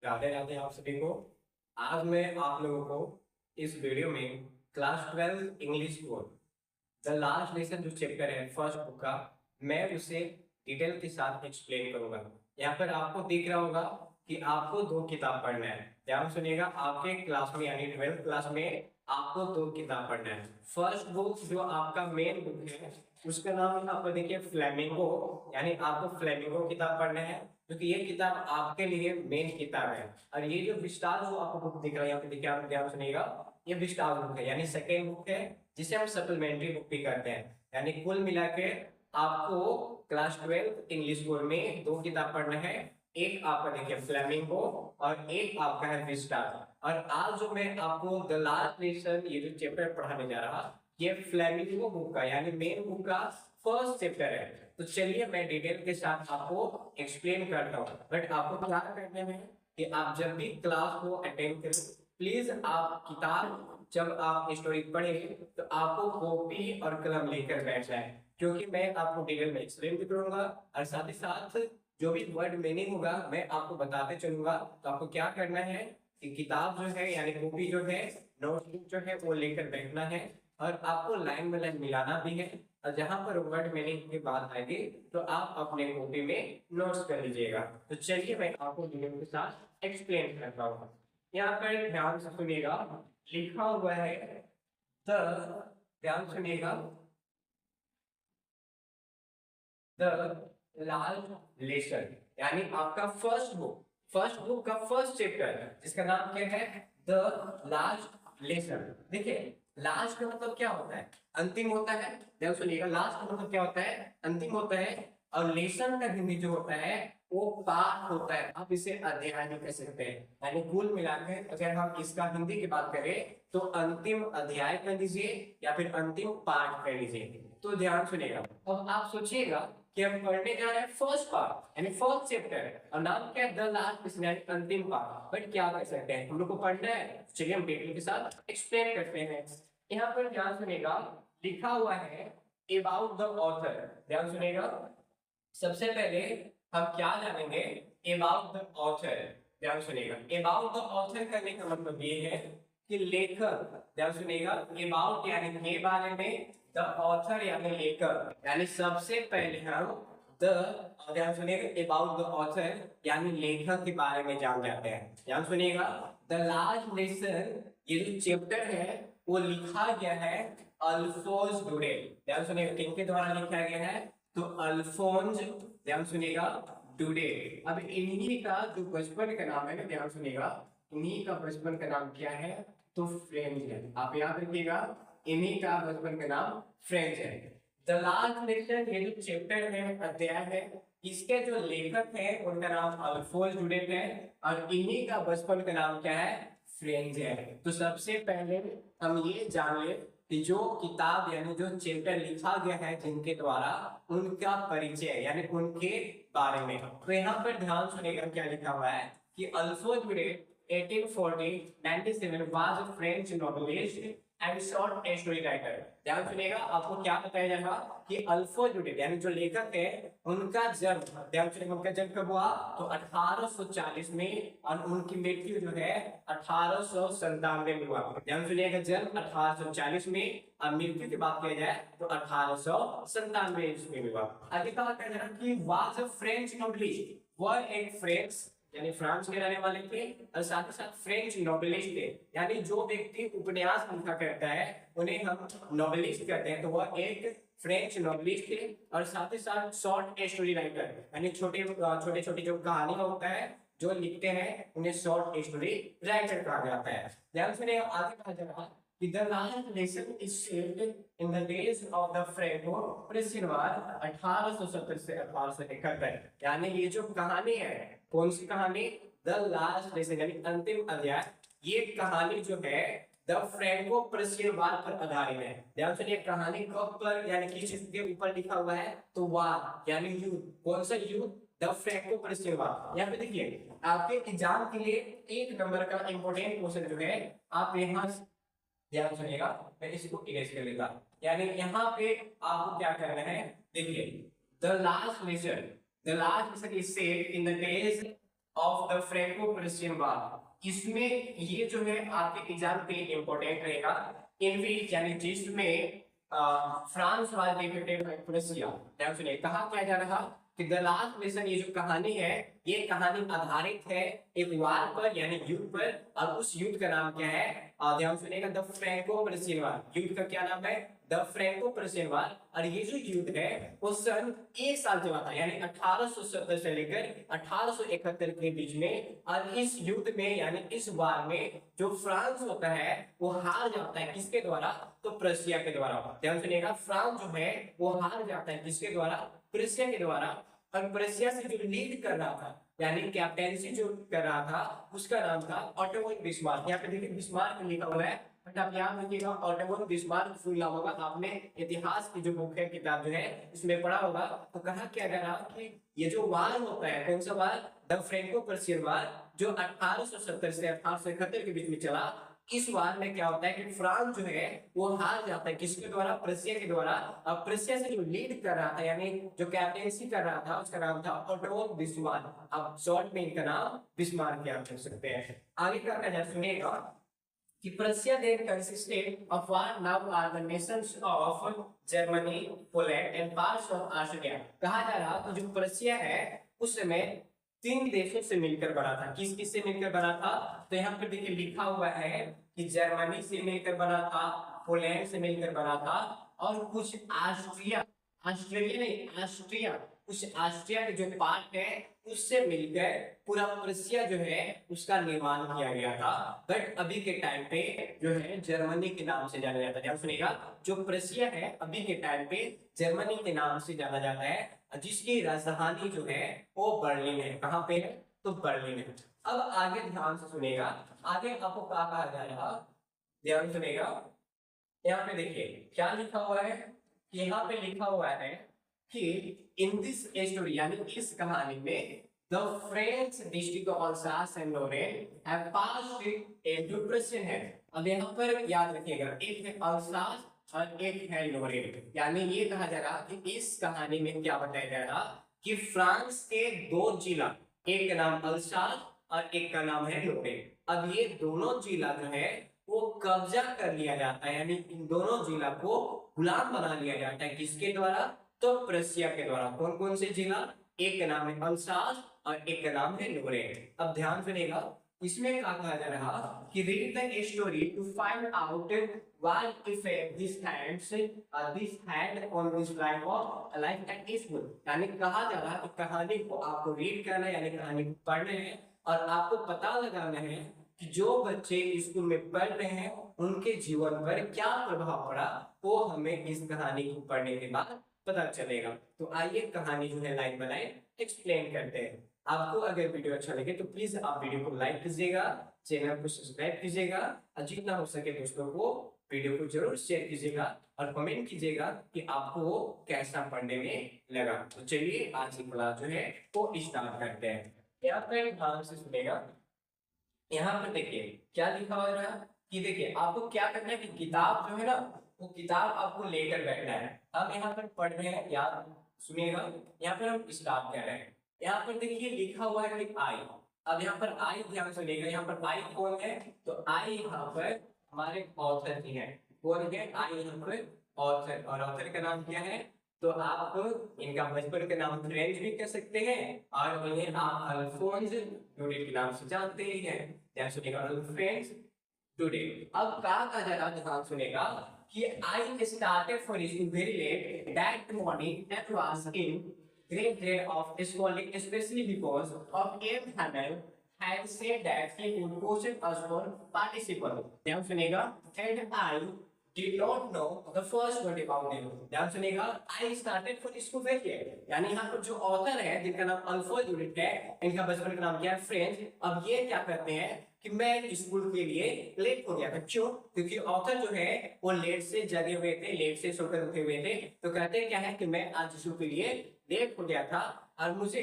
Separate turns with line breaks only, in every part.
राधे राधे आप सभी को। आज मैं आप लोगों को इस वीडियो में class 12 English course the last lesson जो चैप्टर है फर्स्ट बुक का, मैं उसे डिटेल के साथ एक्सप्लेन करूंगा। यहाँ पर आपको दिख रहा होगा कि आपको दो किताब पढ़ना है। ध्यान सुनिएगा, आपके क्लास में यानी 12th क्लास में आपको दो किताब पढ़ना है। फर्स्ट बुक जो आपका मेन बुक है उसका नाम है, आपको देखिए, फ्लेमिंगो, यानी आपको फ्लेमिंगो किताब पढ़ना है, क्योंकि ये किताब आपके लिए मेन किताब है। और ये जो विस्तार जो आपको बुक दिख रहा है यहाँ पे देखिए, आप ध्यान सुनिएगा, ये विस्तार बुक है यानी सेकेंड बुक है, जिसे हम सप्लीमेंट्री बुक भी करते हैं। यानी कुल मिला के आपको क्लास 12 इंग्लिश बोर्ड में दो किताब पढ़ना है। एक आपका देखिए फ्लेमिंगो और एक आपका है विस्टार। और आज जो मैं आपको द लास्ट लेसन ये जो चैप्टर पढ़ाने जा रहा, ये फ्लेमिंगो बुक का यानी मेन बुक का फर्स्ट चैप्टर है। तो चलिए मैं डिटेल के साथ आपको एक्सप्लेन करता हूँ। बट आपको क्या करना है कि आप जब भी क्लास को अटेंड करें, प्लीज आप किताब जब आप स्टोरी पढ़े तो आपको कॉपी और कलम लेकर बैठना है, क्योंकि मैं आपको डिटेल में एक्सप्लेन भी करूंगा और साथ ही साथ जो भी वर्ड मीनिंग होगा मैं आपको बताते चलूंगा। तो आपको क्या करना है कि किताब जो है यानी कॉपी जो है, नोटबुक जो है वो लेकर बैठना है और आपको लाइन बाय लाइन मिलाना भी है। और जहां पर वर्ड मीनिंग की बात आएगी तो आप अपने कॉपी में नोट्स कर लीजिएगा। तो चलिए मैं आपको डिटेल के साथ एक्सप्लेन करता हूँ। यहाँ पर ध्यान से सुनिएगा, लिखा हुआ है द, ध्यान सुनिएगा, द लास्ट लेसन, यानी आपका फर्स्ट बुक का फर्स्ट चैप्टर जिसका नाम क्या है, द लास्ट लेसन। देखिए लास्ट का मतलब क्या होता है, अंतिम होता है। ध्यान सुनिएगा, लास्ट का मतलब क्या होता है, अंतिम होता है। और लेसन का हिंदी जो होता है वो पाठ होता है, आप इसे अध्याय भी कह सकते हैं। यानी कुल मिलाकर अगर हम इसका हिंदी की बात करें तो अंतिम अध्याय कह लीजिए या फिर अंतिम पाठ कह लीजिए। तो ध्यान सुनिएगा, अब आप सोचिएगा कि हम पढ़ने जा रहे हैं फर्स्ट पार्ट यानी फर्स्ट चैप्टर, और नाम क्या है, द लास्ट यानी अंतिम पार्ट। बट क्या कर सकते हैं, हम लोग को पढ़ना है, चलिए हम डिटेल के साथ एक्सप्लेन करते हैं। यहाँ पर ध्यान सुनिएगा, लिखा हुआ है अबाउट द ऑथर। ध्यान सुनिएगा, सबसे पहले हम क्या जानेंगे, अबाउट द ऑथर। ध्यान सुनिएगा, अबाउट द ऑथर करने का मतलब ये है कि लेखक। ध्यान सुनिएगा, अबाउट यानी के बारे में, द ऑथर यानी लेखक, यानी सबसे पहले हम द, ध्यान सुनिएगा, अबाउट द ऑथर यानी लेखक के बारे में जान जाते हैं। ध्यान सुनिएगा, द लास्ट लेसन ये जो चैप्टर है वो लिखा गया है अल्फोंस डुरेल। ध्यान सुनिएगा, किनके द्वारा लिखा गया है, तो अल्फोंस, ध्यान सुनिएगा, डुरेल। अब इन्हीं का जो बचपन का नाम है ना, ध्यान सुनिएगा, इन्हीं का बचपन का नाम क्या है, तो फ्रेंच है। आप याद रखिएगा, इन्हीं का बचपन का नाम फ्रेंच है। द लास्ट लेसन ये जो चैप्टर है, अध्याय है, इसके जो लेखक है उनका नाम अल्फोंस डुरेल है और इन्हीं का बचपन का नाम क्या है, फ्रेंच है। तो सबसे पहले हम ये जान ले कि जो किताब यानी जो चैप्टर लिखा गया है जिनके द्वारा, उनका परिचय यानी उनके बारे में। तो यहाँ पर ध्यान सुनिएगा क्या लिखा हुआ है कि Alphons Durrell 1840-97 was a French novelist and short story writer। ध्यान सुनिएगा, आपको क्या बताया जाएगा कि अल्फोंस डुरेल यानी जो लेखक है उनका जन्म, ध्यान सुनिएगा, उनका जन्म कब हुआ, तो 1840 में, और उनकी मृत्यु जो है 1897 में हुआ। ध्यान सुनिएगा, जन्म 1840 में और मृत्यु की बात किया जाए तो 1897 ईस्वी में हुआ। आगे कहा जा रहा है कि वाज अ फ्रेंच नोवेलिस्ट, वह एक फ्रेंच यानी फ्रांस के रहने वाले थे और साथ ही साथ फ्रेंच नोवेलिस्ट थे। यानी जो व्यक्ति उपन्यास लिखा करता है उन्हें हम नोवेलिस्ट कहते हैं। तो वह एक फ्रेंच नोवेलिस्ट थे और साथ ही साथ शॉर्ट स्टोरी राइटर, यानी छोटे छोटे जो कहानियां होता है जो लिखते हैं उन्हें शॉर्ट स्टोरी राइटर कहा जाता है। ध्यान सुनिए, आगे कहा जा रहा है कि the last lesson is shaped in the days of the Franco Prussian war 1870 से 1871। यानी ये जो कहानी है, कौन सी कहानी, द लास्ट लेसन यानी अंतिम अध्याय, ये कहानी जो है द फ्रैंको प्रेसियन वार पर आधारित है। ध्यान सुनिए, कहानी कब पर यानी किस चीज के ऊपर लिखा हुआ है, तो वार यानी युद्ध, कौन सा युद्ध, द फ्रैंको प्रेसियन वार। यहाँ पे देखिए आपके एग्जाम के लिए 1 नंबर का इंपोर्टेंट क्वेश्चन जो है, आप यहाँ ध्यान सुनिएगा, मैं इसको इरेज कर लेता। यानी यहाँ पे आपको क्या करना है, देखिए the last lesson is set in the days of the Franco Prussian war. इसमें ये जो है आपके एग्जाम के लिए इंपॉर्टेंट रहेगा। इन विच यानी जिसमें फ्रांस वाज डिफीटेड बाय प्रेसिया। ध्यान सुनिए, कहा क्या जा रहा कि द लास्ट लेसन, ये जो कहानी है ये कहानी आधारित है एक वार पर यानी युद्ध पर, और उस युद्ध का नाम क्या है, ध्यान सुनिएगा, द फ्रैंको प्रेसियन वार। युद्ध का क्या नाम है, द फ्रैंको प्रेसियन वार। और ये जो युद्ध है वो सन 1 साल चला था, यानी 1870 से लेकर 1871 के बीच में। और इस युद्ध में यानी इस वार में जो फ्रांस होता है वो हार जाता है, किसके द्वारा, तो प्रेसिया के द्वारा। ध्यान सुनिएगा, फ्रांस जो है वो हार जाता है किसके द्वारा, प्रेसिया के द्वारा। और प्रेसिया से जो लीड कर रहा था यानी कैप्टेंसी जो कर रहा था उसका नाम था ऑटो बिस्मार्क। यहाँ पे देखिए बिस्मार्क लिखा हुआ है, बट आप याद रखिएगा ऑटो बिस्मार्क सुना होगा आपने, इतिहास की जो बुक है किताब जो है इसमें पढ़ा होगा। तो कहा क्या जा रहा कि ये जो वार होता है, कौन सा वार, द फ्रैंको प्रेसियन वार, जो 1870 से 1871 के बीच में चला। इस वार में क्या होता है कि फ्रांस जो है वो हार जाता है किसके द्वारा, प्रेसिया के द्वारा। अब प्रेसिया से जो लीड कर रहा था यानी जो कैप्टेंसी कर रहा था उसका नाम था ऑटो बिस्मार्क। अब शॉर्ट में इनका नाम बिस्मार्क क्या कर सकते हैं। आगे का क्या सुनिएगा कि प्रेसिया then consisted of what now are the nations of Germany, Poland and parts of Austria। कहा जा रहा कि जो प्रेसिया है उस समय 3 देशों से मिलकर बना था। किस किस से मिलकर बना था, तो यहाँ पर देखिए लिखा हुआ है कि जर्मनी से मिलकर बना था, पोलैंड से मिलकर बना था, और कुछ ऑस्ट्रिया, ऑस्ट्रेलिया नहीं ऑस्ट्रिया, कुछ ऑस्ट्रिया के जो पार्ट है उससे मिलकर पूरा प्रेसिया जो है उसका निर्माण किया गया था। बट अभी के टाइम पे जो है जर्मनी के नाम से जाना जाता है। ध्यान सुनिएगा, जो प्रेसिया है अभी के टाइम पे जर्मनी के नाम से जाना जाता है, जिसकी राजधानी जो है वो बर्लिन है। कहाँ पे है, तो बर्लिन है। अब आगे ध्यान से सुनिएगा, आगे आपको क्या कहा जा रहा, ध्यान सुनिएगा। यहाँ पे देखिए क्या लिखा हुआ है, यहाँ पे लिखा हुआ है कि इन दिस स्टोरी यानी इस कहानी में the French district of Alsace and Lorraine have passed a depression है। अब यहाँ पर याद रखिएगा एक है अल्सास और एक है लोरेन। यानी ये कहा जा रहा कि इस कहानी में क्या बताया जा रहा कि फ्रांस के 2 जिला, एक का नाम अल्सास और एक का नाम है लोरेन। अब ये दोनों जिला जो है वो कब्जा कर लिया जाता है, यानी इन दोनों जिला को गुलाम बना लिया जाता है किसके द्वारा, तो प्रेसिया के द्वारा। कौन कौन से जिला, एक का नाम है अल्सास और एक का नाम है लोरेन। अब ध्यान सुनिएगा, इसमें क्या कहा जा रहा कि read the story to find out what effect this had on this life at school. यानी कहा जा रहा है कहानी को आपको रीड करना है यानी कहानी को पढ़ना है, और आपको पता लगाना है कि जो बच्चे स्कूल में पढ़ रहे हैं उनके जीवन पर क्या प्रभाव पड़ा, वो हमें इस कहानी को पढ़ने के बाद पता चलेगा। तो आइए कहानी जो है लाइन बाय लाइन एक्सप्लेन करते हैं। आपको अगर वीडियो अच्छा लगे तो प्लीज आप वीडियो को लाइक कीजिएगा, चैनल को सब्सक्राइब कीजिएगा, और जितना हो सके दोस्तों को वीडियो को जरूर शेयर कीजिएगा और कमेंट कीजिएगा कि आपको कैसा पढ़ने में लगा। तो चलिए आज की क्लास जो है वो स्टार्ट करते हैं। यहाँ पर ध्यान से सुनेगा, यहाँ पर देखिए क्या लिखा हुआ है कि देखिए आपको क्या करना है कि किताब जो है ना वो किताब आपको लेकर बैठना है। हम यहाँ पर पढ़ रहे हैं, याद सुनिएगा, यहाँ पर हम स्टार्ट कर रहे हैं। यहाँ पर देखिए लिखा हुआ है कि आई। अब यहाँ पर आई ध्यान सुनिएगा, यहाँ पर आई कौन है, तो आई यहाँ पर हमारे ऑथर जी है। कौन है आई यहाँ पर, ऑथर। और ऑथर का नाम क्या है, तो आप इनका बचपन का नाम फ्रेंच भी कह सकते हैं और इन्हें आप अल्फोंस ड्यूडे के नाम से जानते ही हैं। ध्यान सुनिएगा, अल्फोंस ड्यूडे। अब कहा जा रहा ध्यान सुनिएगा कि I started for school very late that morning and was in great dread of schooling, especially because of Abe Hamel had said that he would question us for participle. ध्यान सुनिएगा, and I did not know the first word about them. ध्यान सुनिएगा, I started for school very late। यानी यहाँ पर जो author है जिनका नाम अल्फोंस ड्यूडे है, इनका बचपन का नाम क्या है, फ्रेंच। अब ये क्या करते हैं कि मैं स्कूल के लिए लेट हो गया था। क्यों, क्योंकि ऑथर जो है वो लेट से जगे हुए थे, लेट से सोकर उठे हुए थे। तो कहते हैं क्या है कि मैं आज स्कूल के लिए लेट हो गया था और मुझे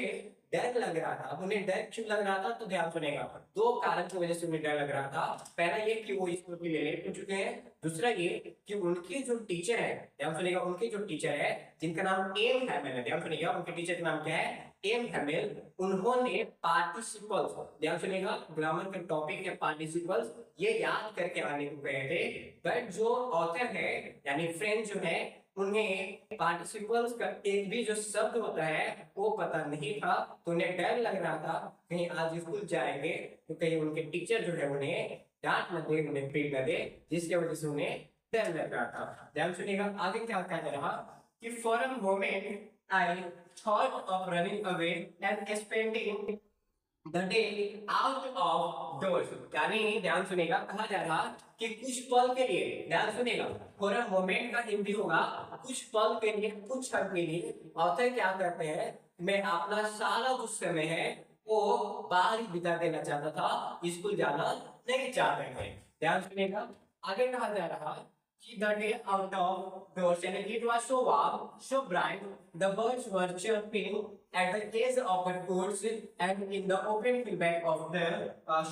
डर लग रहा था। अब उन्हें डर क्यों लग रहा था, तो ध्यान सुनेगा, 2 कारण की वजह से उन्हें डर लग रहा था। पहला ये कि वो स्कूल के लिए लेट हो चुके हैं, दूसरा ये कि उनके जो टीचर है, ध्यान सुनेगा, उनके जो टीचर है जिनका नाम एम हैमल है, ध्यान सुनेगा, उनके टीचर का नाम क्या है, एम हैमिल, उन्होंने पार्टिसिपल्स, ध्यान सुनिएगा ग्रामर का टॉपिक है पार्टिसिपल्स, ये याद करके आने को कहे थे। बट जो ऑथर है यानी फ्रेंच जो है, उन्हें पार्टिसिपल्स का एक भी जो शब्द होता है वो पता नहीं था। तो उन्हें डर लग रहा था कहीं आज स्कूल जाएंगे तो कहीं उनके टीचर जो है उन्हें डांट न दे, उन्हें पीट न दे, जिसकी वजह से उन्हें डर लग रहा था। ध्यान सुनिएगा आगे क्या कह रहा कि for a moment I thought of running away and spending the day out of doors, यानी ध्यान सुनिएगा कहा जा रहा कि कुछ पल के लिए, ध्यान सुनिएगा फॉर अ मोमेंट का हिंदी होगा कुछ पल के लिए, कुछ क्षण के लिए ऑथर क्या करते हैं, मैं अपना सारा जो समय है वो बाहर ही बिता देना चाहता था, स्कूल जाना नहीं चाहते थे। ध्यान सुनिएगा आगे कहा जा रहा कि the day out of doors and it was so warm, so bright, the birds were chirping at the edge of the woods and in the open feedback of the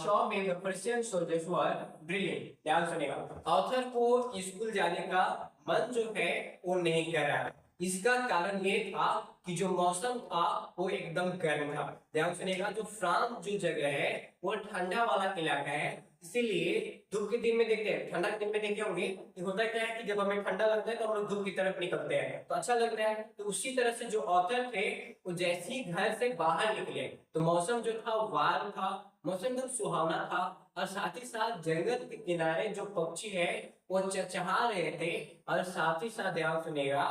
shop in the Persian soldiers were drilling. ध्यान सुनिएगा author को school जाने का मन जो है वो नहीं कर रहा है। इसका कारण ये था कि जो मौसम था वो एकदम गर्म था। ध्यान सुनिएगा जो फ्रांस जो जगह है वो ठंडा वाला इलाका है, इसीलिए धूप के दिन में देखते हैं, ठंडा के दिन में देखे होंगे होता क्या है कि जब हमें ठंडा लगता है तो हम लोग धूप की तरफ निकलते हैं तो अच्छा लगता है। तो उसी तरह से जो ऑथर थे वो जैसे ही घर से बाहर निकले तो मौसम जो था वार्म था, मौसम एकदम सुहावना था, और साथ ही साथ जंगल के किनारे जो पक्षी है वो चहचहा रहे थे, और साथ ही साथ ध्यान सुनिएगा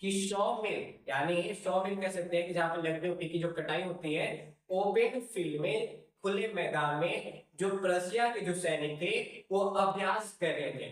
कि शॉ मिल, यानी शॉ मिल कह सकते हैं कि जहाँ पे लकड़ी की जो कटाई होती है ओपन फील्ड में, खुले मैदान में जो प्रशिया के जो सैनिक थे वो अभ्यास कर रहे थे।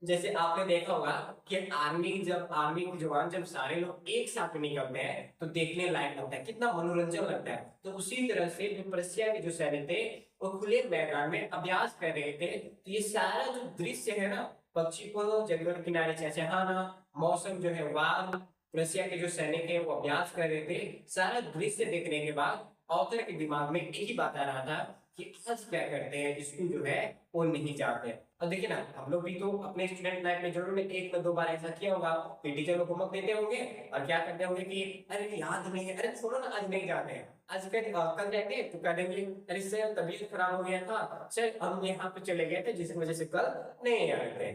जैसे आपने देखा होगा कि आर्मी के जवान जब सारे लोग एक साथ निकलते हैं तो देखने लायक लगता है, कितना मनोरंजन लगता है। तो उसी तरह से जो प्रशिया के जो सैनिक थे वो खुले मैदान में अभ्यास कर रहे थे। तो ये सारा जो दृश्य है ना, पक्षी को जंगल किनारे चहचहाना, मौसम जो है वार्म, रशिया के जो सैनिक है वो अभ्यास कर रहे थे, सारा दृश्य देखने के बाद ऑथर के दिमाग में एक ही बात आ रहा था कि आज क्या करते हैं, स्कूल जो है वो नहीं जाते। और देखिए ना हम लोग भी तो अपने स्टूडेंट लाइफ में जरूर एक या दो बार ऐसा किया होगा कि टीचर लोग होमवर्क देते होंगे और क्या करते होंगे कि अरे याद नहीं है, अरे छोड़ो ना आज नहीं जाते हैं, आज कल जाएंगे तो कह देंगे अरे सर तबीयत खराब हो गया था सर, हम यहाँ पे चले गए थे जिसकी वजह से कल नहीं आए थे।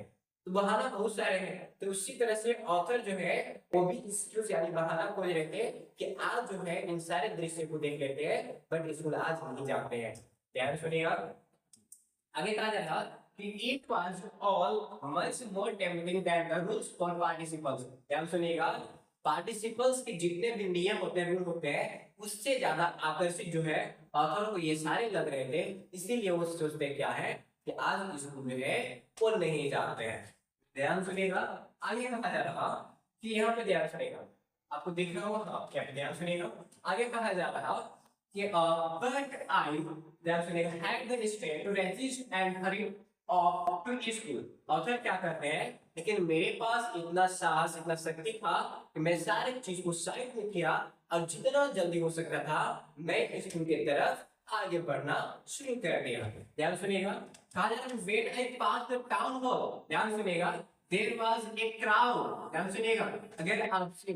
तो बहाना बहुत सारे हैं। तो उसी तरह से ऑथर जो है वो भी एक्सक्यूज यानी बहाना खोज रहे थे कि आज जो है इन सारे दृश्य को देख लेते हैं बट स्कूल आज नहीं जाते हैं। ध्यान सुनिएगा आगे कहा जाएगा कि it was all much more tempting than the rules for participles। ध्यान सुनिएगा पार्टिसिपल्स के जितने भी नियम होते हैं, रूल होते हैं, उससे ज्यादा आकर्षित जो है ऑथर को ये सारे लग रहे थे, इसीलिए वो सोचते क्या है कि आज स्कूल जो है वो नहीं जाते हैं। ध्यान सुनिएगा आगे कहा जा रहा कि यहाँ पे ध्यान सुनिएगा, आपको दिख रहा होगा क्या, ध्यान सुनिएगा आगे कहा जा रहा कि but I, ध्यान सुनिएगा, had the strength to resist and hurry off to school। Author क्या करते हैं, लेकिन मेरे पास इतना साहस इतना शक्ति था कि मैं सारी चीज को साइड में किया और जितना जल्दी हो सकता था मैं स्कूल की तरफ आगे बढ़ना शुरू कर दिया। ध्यान सुनिएगा कहा जा रहा है when I passed the town hall, ध्यान सुनिएगा there was a crowd। ध्यान सुनिएगा अगर आपसे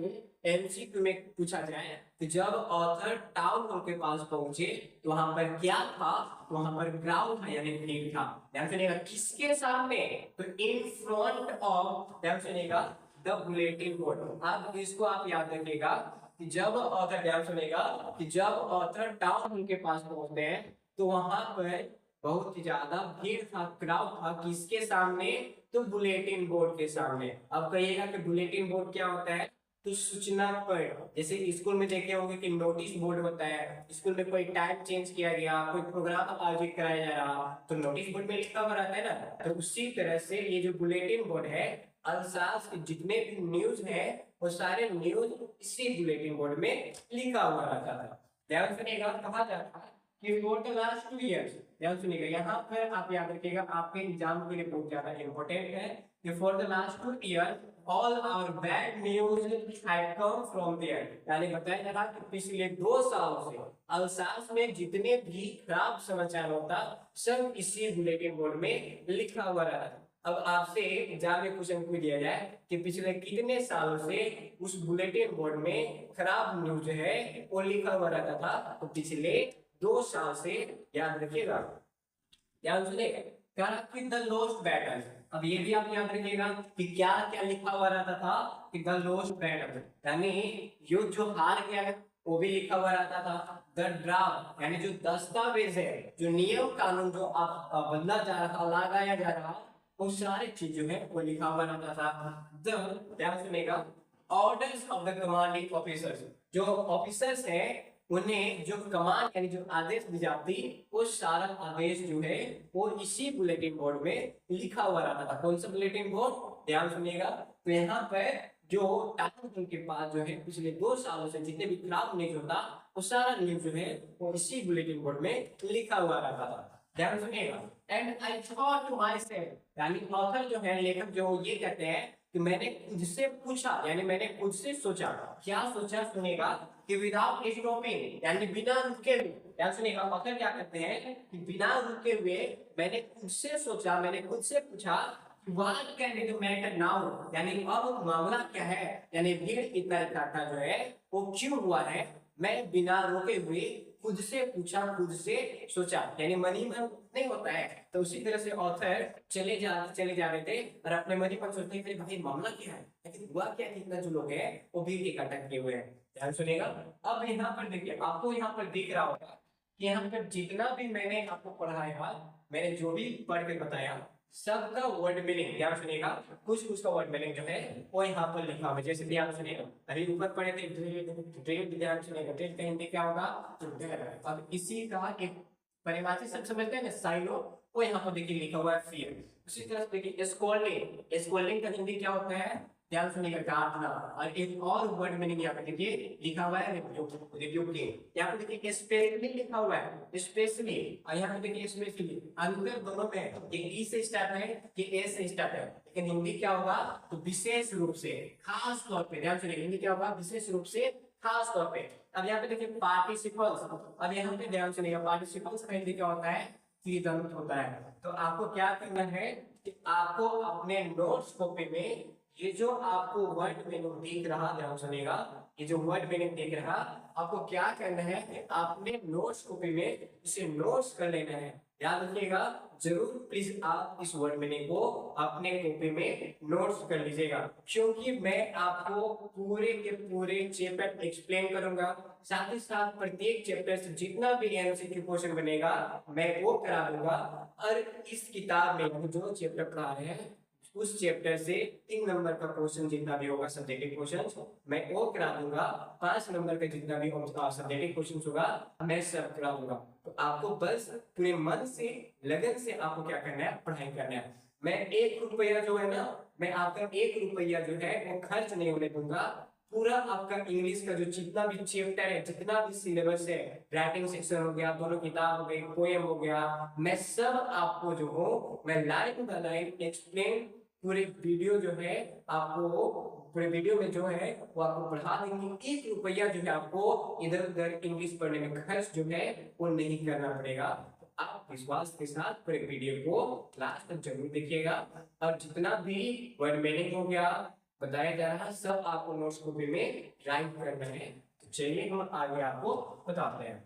एमसीक्यू में पूछा जाए तो जब ऑथर टाउन हॉल के पास पहुंचे तो वहां पर क्या था, वहां पर क्राउड था यानी भीड़ था। ध्यान सुनिएगा किसके सामने, तो इन फ्रंट ऑफ, ध्यान सुनिएगा द बुलेटिन बोर्ड। आप इसको आप याद रखिएगा कि जब ऑथर, ध्यान सुनिएगा कि जब ऑथर टाउन हॉल के पास पहुंचते हैं तो वहां पर बहुत ही ज्यादा भीड़ था, क्राउड था, किसके सामने, तो बुलेटिन बोर्ड के सामने। अब कहिएगा कि बुलेटिन बोर्ड क्या होता है, तो सूचना पट, जैसे स्कूल में देखे होंगे कि नोटिस बोर्ड होता है, स्कूल में कोई टाइम चेंज किया गया, कोई प्रोग्राम आयोजित कराया जा रहा तो नोटिस बोर्ड में लिखा हुआ रहता है ना, तो उसी तरह से ये जो बुलेटिन बोर्ड है अल्सास के जितने भी न्यूज है वो सारे न्यूज इसी बुलेटिन बोर्ड में लिखा हुआ रहता था। ध्यान सुनिएगा कहा जाता है कि फॉर द लास्ट 2 इयर्स, ध्यान सुनिएगा यहाँ पर आप याद रखिएगा आपके एग्जाम के लिए बहुत ज्यादा इंपॉर्टेंट है कि for the last 2 years all our bad news had come from there, यानी बताया जा रहा कि पिछले 2 सालों से अल्सास में जितने भी खराब समाचार होता सब इसी बुलेटिन बोर्ड में लिखा हुआ रहा था। अब आपसे एग्जाम में क्वेश्चन पूछ दिया जाए कि पिछले कितने सालों से उस बुलेटिन बोर्ड में खराब न्यूज है वो लिखा हुआ रहता था, तो पिछले 2 साल से याद रखिएगा, ध्यान सुनिएगा, द लॉस्ट बैटल। अब ये भी आप याद रखिएगा कि क्या क्या लिखा हुआ रहता था कि द लॉस्ट बैटल यानी युद्ध जो हार गया है वो भी लिखा हुआ रहता था। द ड्राफ्ट यानी जो दस्तावेज है, जो नियम कानून जो आप बदला जा रहा, लगाया जा रहा, वो सारी चीज जो है वो लिखा हुआ रहता था। ध्यान सुनिएगा, orders of the commanding officers, जो ऑफिसर्स हैं उन्हें जो कमांड यानी जो आदेश दी जाती, वो सारा आदेश जो है वो इसी बुलेटिन बोर्ड में लिखा हुआ रहता था। कौन सा बुलेटिन बोर्ड, ध्यान सुनिएगा, तो यहाँ पर जो टाइम उनके पास जो है पिछले 2 सालों से जितने भी खराब न्यूज होता, वो सारा न्यूज जो है वो इसी बुलेटिन बोर्ड में लिखा हुआ रहता था। ध्यान सुनिएगा, and I thought to myself, यानी ऑथर जो है, लेखक जो ये कहते हैं कि मैंने खुद से पूछा, यानी मैंने खुद से सोचा। क्या सोचा, सुनेगा कि विदाउट स्टॉपिंग यानी बिना रुके हुए, ध्यान सुनिएगा, ऑथर क्या कहते हैं कि बिना रुके हुए मैंने खुद से सोचा, मैंने खुद से पूछा what can be the matter now, यानी अब मामला क्या है, यानी भीड़ इतना इकट्ठा जो है वो क्यों हुआ है। मैं बिना रोके हुए खुद से पूछा, खुद से सोचा, यानी मन ही मन नहीं होता है। तो उसी तरह से ऑथर चले जा रहे थे और अपने मन ही मन सोचते थे भाई मामला क्या है, लेकिन हुआ क्या, कितना जो लोग हैं वो भीड़ इकट्ठा किए हुए हैं। ध्यान सुनिएगा, अब यहाँ पर देखिए, आपको यहाँ पर दिख रहा होगा कि यहाँ पर जितना भी मैंने आपको पढ़ाया, मैंने जो भी पढ़ के बताया, सबका वर्ड मीनिंग, ध्यान सुनिएगा, कुछ का वर्ड मीनिंग जो है वो यहाँ पर लिखा हुआ है। जैसे ध्यान सुनिएगा, अभी ऊपर पढ़े थे ड्रेड, ध्यान सुनिएगा, ड्रेड का हिंदी क्या होगा, अब इसी का एक परिभाषित शब्द समझते हैं ना, साइलो, वो यहाँ पर देखिए लिखा हुआ है फियर। उसी तरह से देखिए स्कॉलिंग, स्कॉलिंग का हिंदी क्या होता है, ध्यान सुनिएगा, डांटना। और एक और वर्ड मीनिंग यहाँ पे देखिए लिखा हुआ है रिब्यूकिंग। यहाँ पे देखिए स्पेशली लिखा हुआ है, स्पेशली, और यहाँ पे देखिए स्पेशली, अंतर दोनों में एक ई से स्टार्ट है कि ए से स्टार्ट है, लेकिन हिंदी क्या होगा, तो विशेष रूप से, खास तौर पे, ध्यान सुनिए, हिंदी क्या होगा, विशेष रूप से, खास तौर पे। अब यहाँ पे देखिए पार्टिसिपल्स, अब यहाँ पे ध्यान सुनिएगा, पार्टिसिपल्स का हिंदी क्या होता है, कृदंत होता है। तो आपको क्या करना है कि आपको अपने नोट्स कॉपी में ये जो आपको वर्ड मीनिंग दिख रहा, ध्यान सुनिएगा, ये जो वर्ड मीनिंग दिख रहा, आपको क्या करना है कि आपने नोट्स कॉपी में इसे नोट्स कर लेना है। याद रखिएगा, जरूर प्लीज आप इस वर्ड मीनिंग को अपने कॉपी में नोट्स कर लीजिएगा, क्योंकि मैं आपको पूरे के पूरे चैप्टर एक्सप्लेन करूंगा, साथ ही साथ प्रत्येक चैप्टर से जितना भी एमसीक्यू क्वेश्चन बनेगा मैं वो करा दूंगा। और इस किताब में जो चैप्टर पढ़ा रहे हैं उस चैप्टर से 3 नंबर का क्वेश्चन जितना भी होगा सब्जेक्टिव क्वेश्चन मैं वो करा दूंगा, 5 नंबर का जितना भी सब्जेक्टिव क्वेश्चन होगा मैं सब करा दूंगा। तो आपको बस पूरे मन से, लगन से आपको क्या करना है, पढ़ाई करना है। मैं 1 रुपया जो है ना, मैं आपका 1 रुपया जो है वो खर्च नहीं होने दूंगा। पूरा आपका इंग्लिश का जो जितना भी चैप्टर है, जितना भी सिलेबस है, राइटिंग सेक्शन हो गया, दोनों किताब हो गई, पोएम हो गया, मैं सब आपको जो हो मैं लाइन बाय लाइन एक्सप्लेन, पूरे वीडियो जो है आपको, पूरे वीडियो में जो है वो आपको पढ़ा देंगे। 1 रुपया जो है आपको इधर उधर इंग्लिश पढ़ने में खर्च जो है वो नहीं करना पड़ेगा। तो आप विश्वास के साथ पूरे वीडियो को लास्ट तक जरूर देखिएगा, और जितना भी वर्ड मीनिंग हो गया, बताया जा रहा, सब आपको नोट्स कॉपी में राइट करना है। तो चलिए हम आगे आपको बताते हैं।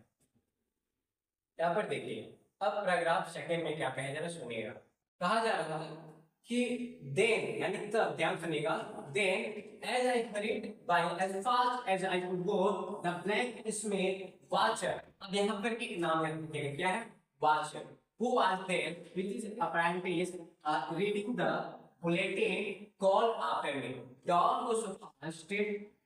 यहाँ पर देखिए, अब पैराग्राफ सेकंड में क्या कहा जा रहा, सुनिएगा, कहा जा रहा है कि then यानी तब, ध्यान सुनिएगा, then as I hurried by as fast as I could go, the blacksmith watcher, अब यहाँ पर एक नाम है, क्या है, watcher, who was there which is apparently reading the bulletin call after me, don't go so fast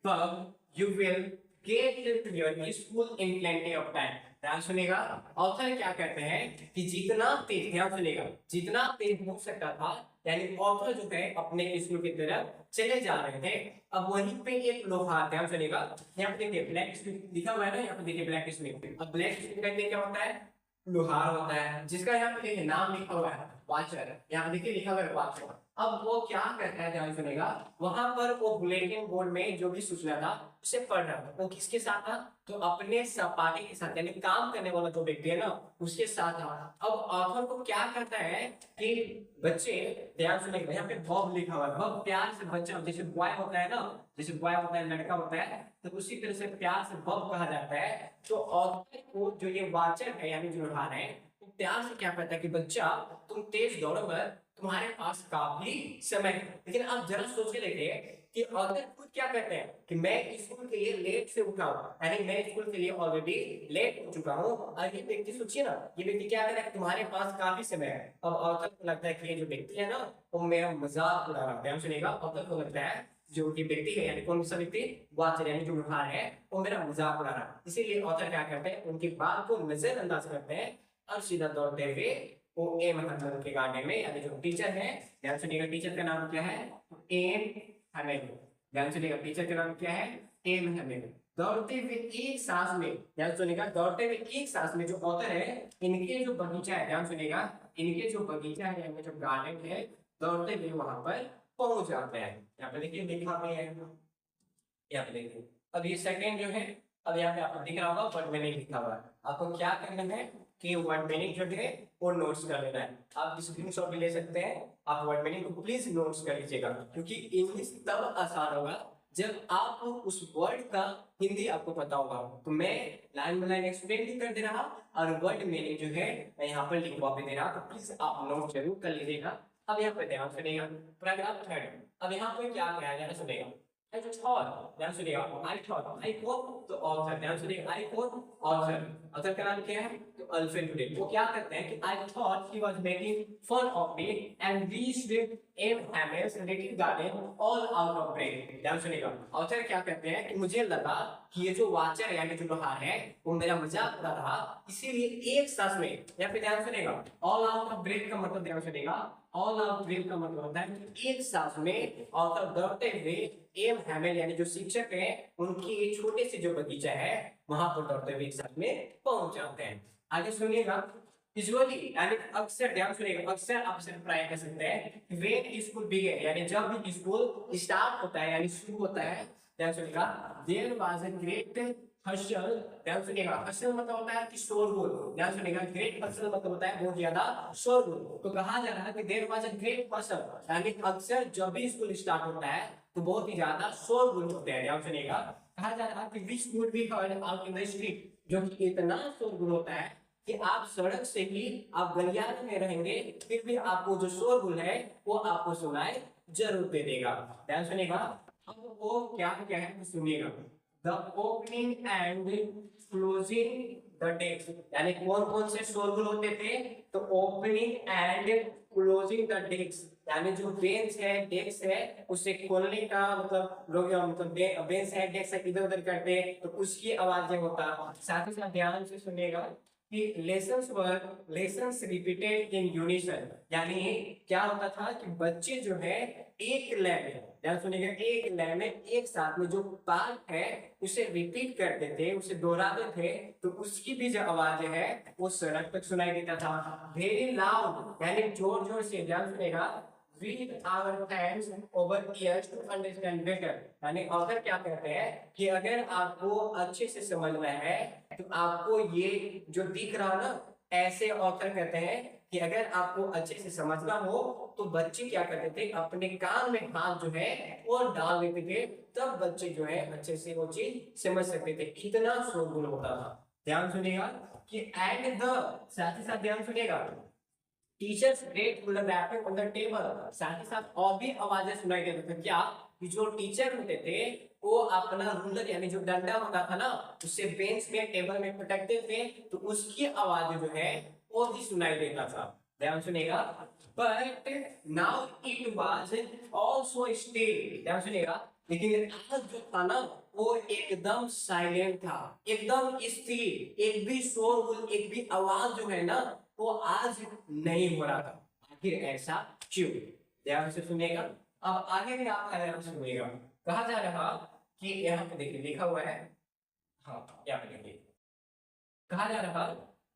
but you will get to your school in plenty of time। ध्यान सुनिएगा, ऑथर क्या कहते हैं कि जितना तेज, ध्यान सुनिएगा, जितना तेज हो सकता था, यानी ऑथर जो है अपने स्कूल की तरफ चले जा रहे थे। अब वहीं पे एक लोहार, ध्यान सुनिएगा, यहाँ पे देखिए ब्लैक स्मिथ लिखा हुआ है ना, यहाँ पे देखिए ब्लैक स्मिथ। अब ब्लैक स्मिथ कहते क्या होता है, लोहार होता है, जिसका यहाँ पे देखिए नाम लिखा हुआ है वाचर, यहाँ देखिए लिखा हुआ है वाचर। अब वो क्या करता है, ध्यान सुनेगा, वहां पर वो बुलेटिन बोर्ड में जो भी सूचना था उसे पढ़ रहा था। वो किसके साथ था, तो अपने सहपाठी के साथ, यानी काम करने वाला जो व्यक्ति है ना उसके साथ था। अब ऑथर को क्या करता है कि बच्चे, ध्यान सुनेगा, यहाँ पे बॉब लिखा हुआ है, बॉब प्यार से बच्चा, जैसे बॉय होता है ना, जैसे बॉय होता है, लड़का होता है, तो उसी तरह से प्यार से बॉब कहा जाता है। तो ऑथर को जो ये वाचक है यानी जो रुहान है, वो प्यार से क्या कहता है कि बच्चा तुम तेज दौड़ो मत, तुम्हारे पास काफी समय है। लेकिन आप जरा सोच के देखिए कि ऑथर खुद क्या कहते हैं कि मैं स्कूल के लिए लेट से उठा हूं, यानी मैं स्कूल के लिए ऑलरेडी लेट हो चुका हूं। और ये व्यक्ति सोचिए ना, ये व्यक्ति क्या कह रहा है, तुम्हारे पास काफी समय है। अब ऑथर को लगता है कि ये जो व्यक्ति है ना वो मेरा मजाक उड़ा रहा है। ध्यान सुनिएगा, ऑथर को लगता है जो कि व्यक्ति है, यानी कौन सा व्यक्ति, वाचर यानी जो रुहान है, वो मेरा मजाक उड़ा रहा है। इसीलिए ऑथर क्या करते हैं, उनकी बात को नजरअंदाज करते हैं और सीधा दौड़ते हुए वो एम हैमिल्टन के गार्डन में, यानी जो टीचर है, ध्यान सुनिएगा, टीचर का नाम क्या है, एम हैमिल्टन। ध्यान सुनिएगा, टीचर का नाम क्या है, एम हैमिल्टन। दौड़ते हुए एक सांस में, ध्यान सुनिएगा, दौड़ते हुए एक सांस में जो ऑथर है, इनके जो बगीचा है, ध्यान सुनिएगा, इनके जो बगीचा है, इनके जो गार्डन है, दौड़ते हुए वहां पर पहुंच जाते हैं। यहाँ पे देखिए लिखा हुआ है, यहाँ पे देखिए। अब ये सेकंड जो है, अब यहाँ पे आपको दिख रहा होगा वर्ड मीनिंग लिखा हुआ है। आपको क्या करना है कि वर्ड मीनिंग जो है वो नोट्स कर लेना है। आप स्क्रीनशॉट भी ले सकते हैं, आप वर्ड मीनिंग को प्लीज नोट्स कर लीजिएगा, क्योंकि इंग्लिश तब आसान होगा जब आप उस वर्ड का हिंदी आपको पता होगा। तो मैं लाइन बाय लाइन एक्सप्लेन भी कर दे रहा और वर्ड मीनिंग जो है मैं यहाँ पर लिखवा भी दे रहा, तो प्लीज आप नोट जरूर कर लीजिएगा। अब यहाँ पे ध्यान सुनिएगा, पैराग्राफ थर्ड। अब यहाँ पे क्या कहा जाए सुनिएगा, I thought, ध्यान सुनिएगा, I thought, I quote the author, ध्यान सुनिएगा, I quote author, author का नाम क्या है, तो अल्फ्रेड ड्यूडेल। वो क्या करते हैं कि I thought he was making fun of me and reached M. Hamill's little garden all out of breath। ध्यान सुनिएगा, author क्या कहते हैं कि मुझे लगा कि ये जो वाचर है यानी जो लोहार है वो मेरा मजाक उड़ा रहा, इसीलिए एक सांस में, या फिर ध्यान सुनिएगा, all out of breath का मतलब, ध्यान सुनिएगा, ऑल आउट ब्रेथ का मतलब होता है कि एक सांस में ऑथर दौड़ते हुए एम हैमिल यानी जो शिक्षक है उनकी छोटे से जो बगीचा है वहां पर दौड़ते हुए एक सांस में पहुंच जाते हैं। आगे सुनिएगा, यूजुअली यानी अक्सर, ध्यान सुनिएगा, अक्सर आप सिर्फ ट्राई कर सकते हैं व्हेन स्कूल बिगिन, यानी जब भी स्कूल स्टार्ट होता है यानी शुरू होता है, ध्यान सुनिएगा, there was a great hustle. ध्यान सुनिएगा, हसल मतलब होता है कि शोरगुल। ध्यान सुनिएगा, ग्रेट हसल मतलब होता है बहुत ज्यादा शोरगुल। तो कहा जा रहा है कि there was a great hustle, यानी अक्सर जब भी स्कूल स्टार्ट होता है तो बहुत ही ज्यादा शोरगुल होते हैं। ध्यान सुनिएगा, कहा जा रहा है कि which would be heard out in the street, जो कि इतना शोरगुल होता है कि आप सड़क से ही, आप गलियारे में रहेंगे फिर भी आपको जो शोरगुल है वो आपको सुनाई जरूर दे देगा। ध्यान सुनिएगा, अब वो क्या क्या है सुनिएगा, the opening and closing the decks, यानी कौन कौन से शोरगुल होते थे, तो opening and closing the desk, यानी जो बेंच है डेस्क है उसे खोलने का मतलब लोग मतलब बेंच है डेस्क है इधर उधर करते तो उसकी आवाजें होता। साथ ही साथ ध्यान से सुनिएगा कि लेसन्स रिपीटेड इन यूनिसन, यानी क्या होता था कि बच्चे जो है एक लय में, ध्यान सुनिएगा, एक लय में एक साथ में जो पाठ है उसे रिपीट करते थे, उसे दोहराते थे, तो उसकी भी जो आवाज है वो सड़क तक सुनाई देता था। वेरी लाउड यानी जोर जोर से, ध्यान सुनिएगा, with our hands over ears to understand better, यानी ऑथर क्या कहते हैं कि अगर आपको अच्छे से समझना है तो आपको ये जो दिख रहा ना, ऐसे ऑथर कहते हैं कि अगर आपको अच्छे से समझना हो तो बच्चे क्या करते थे, अपने कान में हाथ जो है वो डाल देते थे, तब बच्चे जो है अच्छे से वो चीज समझ सकते थे, इतना शोरगुल होता था। ध्यान सुनिएगा कि एंड द, साथ ही साथ ध्यान सुनिएगा, teachers great rapping on the table, साथ ही साथ और भी आवाजें सुनाई देती थी। क्या कि जो टीचर होते थे वो अपना रूलर यानी जो डंडा होता था ना उससे बेंच में टेबल में पटकते थे, तो उसकी आवाज जो है वो भी सुनाई देता था। ध्यान सुनिएगा, but now it was also still, ध्यान सुनिएगा, लेकिन आज जो था ना वो एकदम साइलेंट था, एकदम स्थिर, एक भी शोरगुल एक भी आवाज जो है ना वो आज नहीं हो रहा था। आखिर ऐसा क्यों, ध्यान से सुनिएगा। अब आगे भी आप ध्यान से सुनिएगा, कहा जा रहा कि यहाँ पे देखिए लिखा हुआ है, हाँ यहाँ पे देखिए कहा जा रहा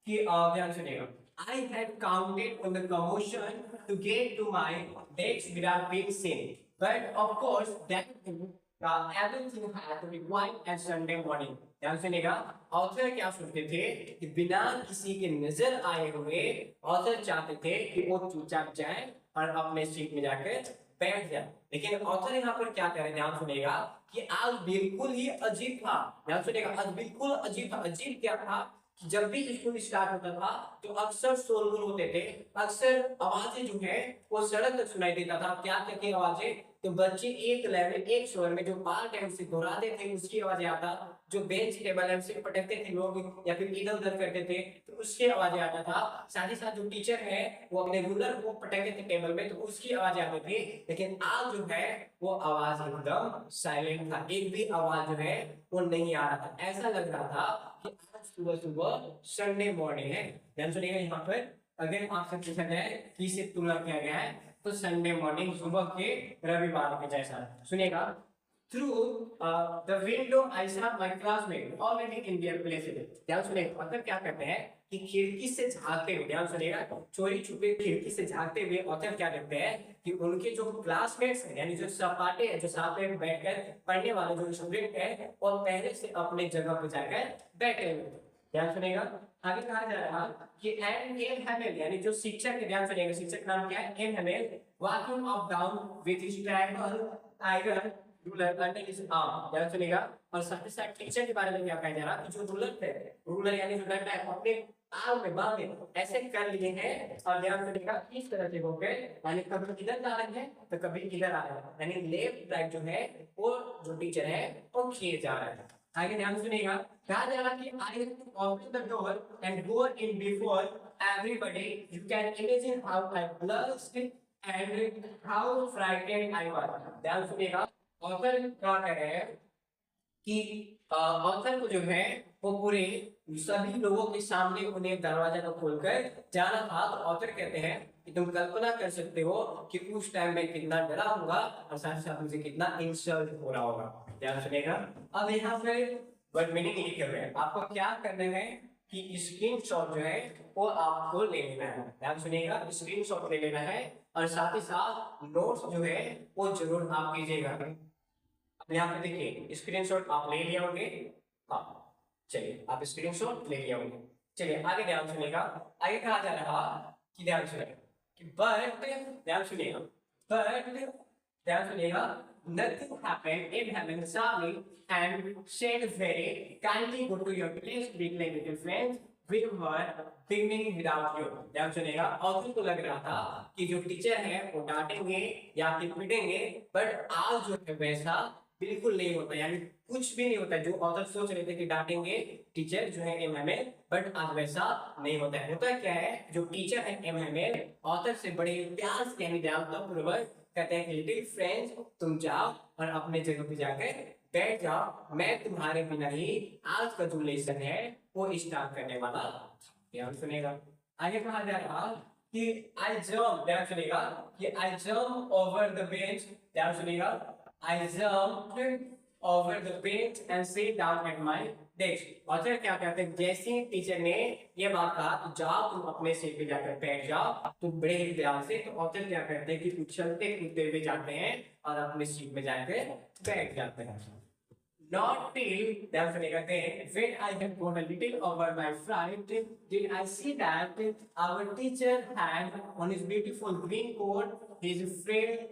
कि ध्यान सुनिएगा, I had counted on the commotion to get to my desk without being seen. But of course, that everything had to be quiet and Sunday morning. ध्यान सुनिएगा, ऑथर क्या सोचते थे कि बिना किसी के नजर आए हुए ऑथर चाहते थे कि वो चुपचाप जाए और अपने सीट में जाकर बैठ जाए। लेकिन ऑथर यहाँ पर क्या कह रहे हैं, ध्यान सुनिएगा कि आज बिल्कुल ही अजीब था। ध्यान सुनिएगा, आज बिल्कुल अजीब था। अजीब क्या था, जब भी स्कूल स्टार्ट होता था तो अक्सर शोरगुल होते थे, अक्सर आवाजें जो है वो सड़क तक सुनाई देता था। क्या क्या की आवाजें, तो बच्चे एक लेवल एक स्वर में जो बार टाइम से दोहराते थे उसकी आवाजें आता, जो बेंच टेबल है उसे पटकते थे लोग या फिर इधर उधर करते थे तो उसकी आवाजें आता था। साथ ही साथ जो टीचर है वो अपने रूलर को पटकते थे टेबल में तो उसकी आवाजें आती थी। लेकिन आज जो है वो आवाज एकदम साइलेंट था, एक भी आवाज जो है वो नहीं आ रहा था। ऐसा लग रहा था कि आज सुबह सुबह संडे मॉर्निंग है। ध्यान सुनिएगा, यहाँ पर अगर आपसे पूछा जाए कि इसे तुलना किया गया है तो संडे मॉर्निंग सुबह के रविवार के जैसा। सुनिएगा, through the window I saw my classmates already in their places। ध्यान सुनिएगा, मतलब क्या करते हैं कि खिड़की से झांकते हुए, ध्यान सुनिएगा, चोरी छुपे खिड़की से झांकते हुए ऑथर क्या करते हैं कि उनके जो क्लासमेट्स हैं यानी जो सपाटे हैं, जो साथ में बैठकर पढ़ने वाले जो स्टूडेंट हैं और पहले से अपने जगह पर जाकर बैठे हुए। ध्यान सुनिएगा, आगे कहा जा रहा है कि एन एम हेमेल यानी जो शिक्षक है, ध्यान सुनिएगा, शिक्षक नाम क्या है, M Hamel, walking up down with his triangle iron ruler under his arm. ध्यान सुनिएगा, और साथ ही साथ टीचर के बारे में क्या कहा जा रहा है कि जो रूलर है, रूलर यानी जो डंडा है अपने आर्म में बांधे ऐसे कर लिए हैं और ध्यान सुनिएगा इस तरह से होके यानी कभी इधर जा रहे हैं तो कभी इधर आ रहे हैं, यानी लेफ्ट राइट जो है वो जो टीचर है वो किए जा रहे हैं। आगे ध्यान सुनिएगा, कहा जा रहा कि I have to open the door and go in before everybody। You can imagine how I blushed and how frightened I was। ध्यान सुनिएगा, ऑथर क्या कह रहे हैं कि ऑथर को जो है वो पूरे सभी लोगों के सामने उन्हें दरवाजा को खोलकर जाना था। तो ऑथर कहते हैं कि तुम कल्पना कर सकते हो कि उस टाइम में कितना डरा होगा और साथ साथ मुझे कितना इंसल्ट हो रहा होगा। ध्यान सुनिएगा, अब यहाँ पे वर्ड मीनिंग लिखे हुए हैं, आपको क्या करना है कि स्क्रीनशॉट जो है वो आपको ले लेना है। ध्यान सुनिएगा, स्क्रीनशॉट ले लेना है और साथ ही साथ नोट्स जो है वो जरूर आप कीजिएगा। यहाँ पे देखिए स्क्रीनशॉट आप ले लिया होंगे, हाँ चलिए आप स्क्रीनशॉट ले लिया होंगे। चलिए आगे ध्यान सुनिएगा, आगे कहा जा रहा कि ध्यान सुनिएगा कि बट, ध्यान सुनिएगा, बट ध्यान सुनिएगा, nothing happened in heaven suddenly and said very kindly go to your place big little friends we were beginning without you। ध्यान सुनिएगा, ऑथर को लग रहा था कि जो टीचर है वो डांटेंगे या फिर पीटेंगे, बट आज जो है वैसा बिल्कुल नहीं होता, यानी कुछ भी नहीं होता। जो ऑथर सोच रहे थे कि डांटेंगे टीचर जो है एमएमएल, बट आज वैसा नहीं होता है। होता क्या है, जो टीचर है एमएमएल ऑथर से बड़े प्यार से यानी ध्यानपूर्वक कहते हैं लिटिल फ्रेंड्स तुम जाओ और अपने जगह पे जाकर बैठ जाओ, मैं तुम्हारे बिना ही आज का जो लेसन है वो स्टार्ट करने वाला। ध्यान सुनेगा, आगे कहा जा रहा कि आई जंप, ध्यान सुनेगा, कि I jump over the bench. ध्यान सुनेगा, I jump over the bench and sit down at my desk. Author क्या कहते हैं, जैसे टीचर ने ये बात कहा तो जाओ तुम अपने सीट पे जाकर बैठ जाओ, तो बड़े ही प्यार से तो ऑथर क्या कहते हैं कि चलते कूदते हुए जाते हैं और अपने सीट में जाकर बैठ जाते हैं। Not till, ध्यान सुनिएगा, when I had gone a little over my fright, did I see that our teacher had on his beautiful green coat, his frayed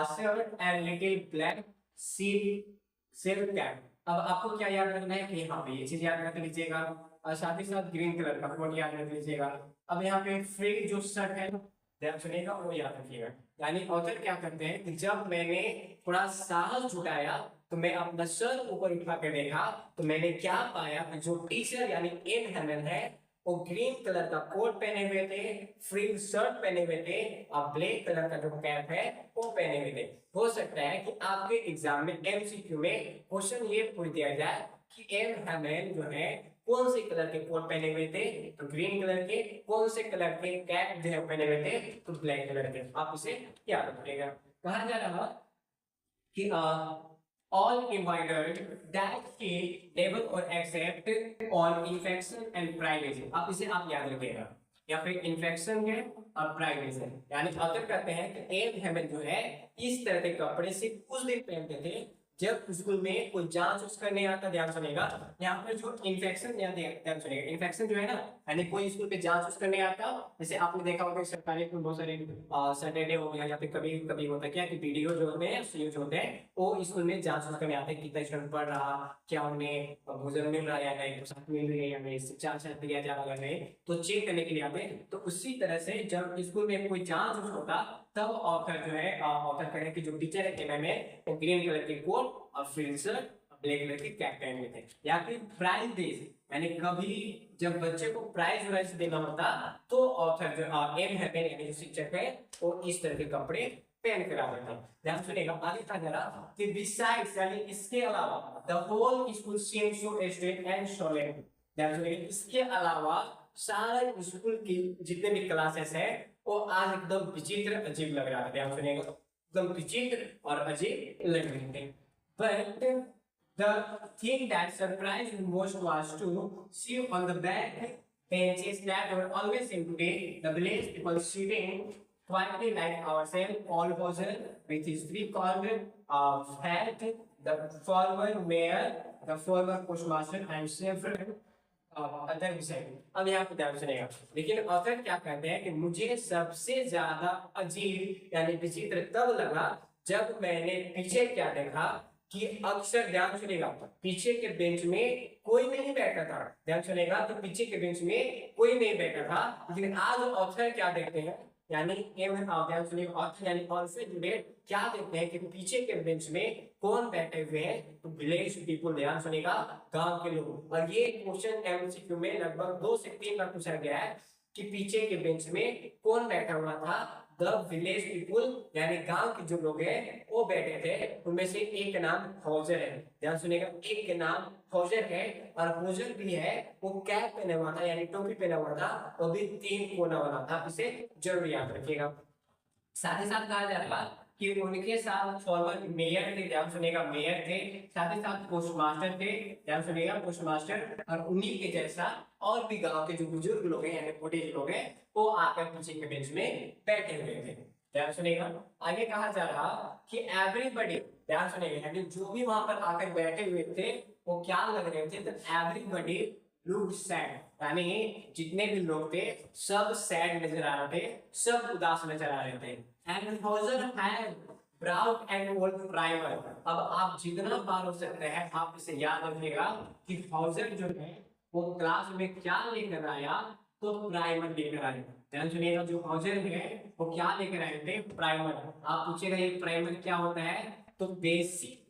shirt and little black silk cap। अब आपको क्या याद रखना है कि यहाँ पे ये चीज याद रख लीजिएगा और साथ ही साथ ग्रीन कलर का कोट याद रख लीजिएगा। अब यहाँ पे फ्रेड जो शर्ट है ध्यान सुनिएगा वो याद रखिएगा। यानी ऑथर क्या करते हैं कि जब मैंने थोड़ा साहस जुटाया तो मैं अपना सर ऊपर उठा कर देखा तो मैंने क्या पाया, जो टीचर यानी एम हेमन है वो ग्रीन कलर का कोट पहने हुए थे, फ्रिल शर्ट पहने हुए थे और ब्लैक कलर का जो कैप है वो पहने हुए थे। हो सकता है कि आपके एग्जाम में एमसीक्यू में क्वेश्चन ये पूछ दिया जाए कि एम हेमन जो है कौन से कलर के कोट पहने हुए थे, तो ग्रीन कलर के, कौन से कलर के कैप जो है पहने हुए थे, तो ब्लैक कलर के। आप इसे याद रखिएगा। कहा जा रहा कि all embroidered that he never or accept on infection and privacy। अब इसे आप याद रखिएगा, या फिर इन्फेक्शन है और प्राइवेसी है। यानी ऑथर कहते हैं कि एम हेमन जो है इस तरह के कपड़े सिर्फ उस दिन पहनते थे जब स्कूल में कोई जांच उसका नहीं आता। ध्यान सुनेगा, यहाँ पर जो इन्फेक्शन, ध्यान सुनेगा, इन्फेक्शन जो है ना, यानी कोई स्कूल पे जांच उसका नहीं आता। जैसे आपने देखा होगा सरकारी स्कूल बहुत सारे सैटरडे हो गया या फिर कभी कभी होता है क्या कि वीडियो जो होते हैं सीओ जो होते हैं वो स्कूल में जांच उसका नहीं आता, कितना स्टूडेंट पढ़ रहा, क्या उन्हें भोजन मिल रहा है या नहीं, पोशाक मिल रही है या नहीं, शिक्षा अच्छा दिया जा रहा है, तो चेक करने के लिए आते हैं। तो उसी तरह से जब स्कूल में कोई जांच होता तब ऑथर जो है ऑथर कहे कि जो टीचर है एमए में वो ग्रीन कलर की कोट और फ्रिंसर ब्लैक कलर की कैप पहन लेते हैं। या फिर प्राइज डेज, यानी कभी जब बच्चे को प्राइज वाइज देना होता तो ऑथर जो एम है यानी जो शिक्षक है वो इस तरह के कपड़े पहन कर आ जाता है। ध्यान सुनिएगा, आगे था जरा कि बिसाइड्स यानी इसके अलावा the whole school seems so straight and solemn. ध्यान सुनिएगा, इसके अलावा सारे स्कूल की जितने भी क्लासेस है वो आज एकदम विचित्र अजीब लग रहा है। ध्यान सुनिएगा, एकदम विचित्र और अजीब लग रहे थे। But the thing that surprised me most was to see on the back benches that were always empty, the village people sitting quietly like ourselves, all hoser with his three-cornered hat, the former mayor, the former postmaster, and several other विषय। अब यहाँ पे ध्यान सुनेगा, लेकिन author क्या कहते हैं कि मुझे सबसे ज्यादा अजीब यानी विचित्र तब लगा जब मैंने पीछे क्या देखा कि अक्सर, ध्यान सुनेगा, पीछे के बेंच में कोई नहीं बैठा था। ध्यान सुनेगा, तो पीछे के बेंच में कोई नहीं बैठा था, लेकिन आज ऑथर क्या देखते हैं, यानी ध्यान सुनिएगा, ऑथर यानी ऑल्सो जुड़े क्या देखते हैं कि पीछे के बेंच में कौन बैठे हुए हैं, तो विलेज पीपल। ध्यान सुनिएगा, गांव के लोग। और ये क्वेश्चन एमसीक्यू में लगभग 2 से 3 बार पूछा गया है कि पीछे के बेंच में कौन बैठा हुआ था, द विलेज पीपुल, यानी गांव के जो लोग हैं वो बैठे थे। उनमें से एक नाम हौजर है। ध्यान सुनिएगा, एक के नाम हौजर है, और हौजर भी है वो कैप पहना हुआ था यानी टोपी पहना हुआ था, वो भी 3 कोना वाला था। इसे जरूर याद रखिएगा। साथ ही साथ कहा जा रहा है कि उनके साथ फॉर्मर मेयर थे। ध्यान सुनिएगा, मेयर थे, साथ ही साथ पोस्टमास्टर थे। ध्यान सुनिएगा, पोस्टमास्टर, और उन्हीं के जैसा और भी गांव के जो बुजुर्ग लोग हैं यानी बूढ़े लोग हैं वो आकर पीछे के बेंच में बैठे हुए थे। ध्यान सुनिएगा, आगे कहा जा रहा कि एवरीबॉडी, ध्यान सुनिएगा, यानी जो भी वहां पर आकर बैठे हुए थे वो क्या लग रहे थे, तो एवरीबॉडी लुक्ड सैड, यानी जितने भी लोग थे सब सैड नजर आ रहे थे, सब उदास नजर आ रहे थे। And Hauser had brown and old primer. अब आप जितना बार हो सकते हैं आप इसे याद रखिएगा कि हौजर जो है वो क्लास में क्या लेकर आया, तो प्राइमर लेकर आया। ध्यान सुनिएगा, जो हौजर है वो क्या लेकर आए थे, प्राइमर। आप पूछेगा ये प्राइमर क्या होता है, तो बेसिक,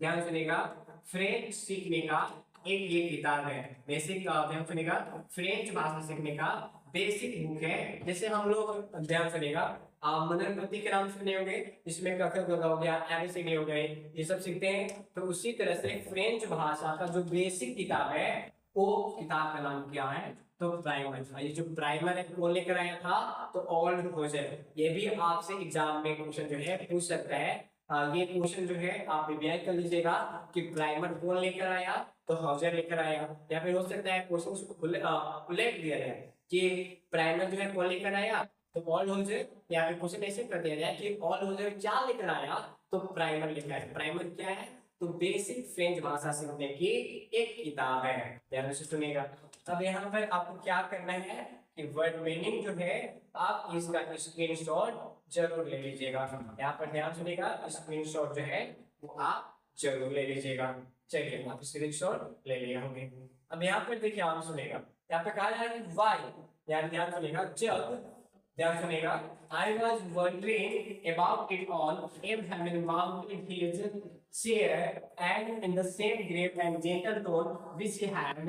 ध्यान सुनिएगा, फ्रेंच सीखने का एक ये किताब है। बेसिक, ध्यान सुनिएगा, फ्रेंच भाषा सीखने का बेसिक बुक है। जैसे हम लोग, ध्यान सुनिएगा, मनोरंजन के नाम सुने होंगे, जिसमें क ख ग हो गया, एबीसीडी हो गए, ये सब सीखते हैं। तो उसी तरह से फ्रेंच भाषा का जो बेसिक किताब है वो किताब का नाम क्या है, तो प्राइमर। ये जो प्राइमर है कौन लेकर आया था, तो ओल्ड हौजर। ये भी आपसे एग्जाम में क्वेश्चन जो है पूछ सकता है। ये क्वेश्चन जो है आप रिवाइज कर लीजिएगा कि प्राइमर कौन लेकर आया, तो हौजर लेकर आया। या फिर हो सकता है क्वेश्चन उल्लेख दिया जाए कि प्राइमर जो है कौन लेकर आया, तो ऑल हौजर, या फिर क्वेश्चन ऐसे कर दिया जाए कि ऑल हौजर क्या लेकर आया, तो प्राइमर लेकर आया। प्राइमर क्या है, तो बेसिक फ्रेंच भाषा सीखने की एक किताब है। ध्यान से सुनिएगा। अब यहाँ पर आपको क्या करना है कि वर्ड मीनिंग जो है आप इसका स्क्रीनशॉट जरूर ले लीजिएगा। यहाँ पर ध्यान सुनिएगा, स्क्रीनशॉट जो है वो आप जरूर ले लीजिएगा। चलिए, आप स्क्रीनशॉट ले लिए होंगे। अब यहाँ पर देखिए, आप सुनिएगा, यहाँ पे कहा जा रहा है व्हाई, यानी ध्यान सुनिएगा, जब, ध्यान सुनिएगा, I was wondering about it all, Abraham mounted his chair and in the same grave and gentle tone which he had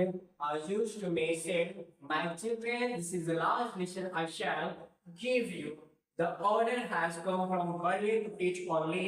used to me said, "My children, this is the last lesson I shall give you. The order has come from Berlin to teach only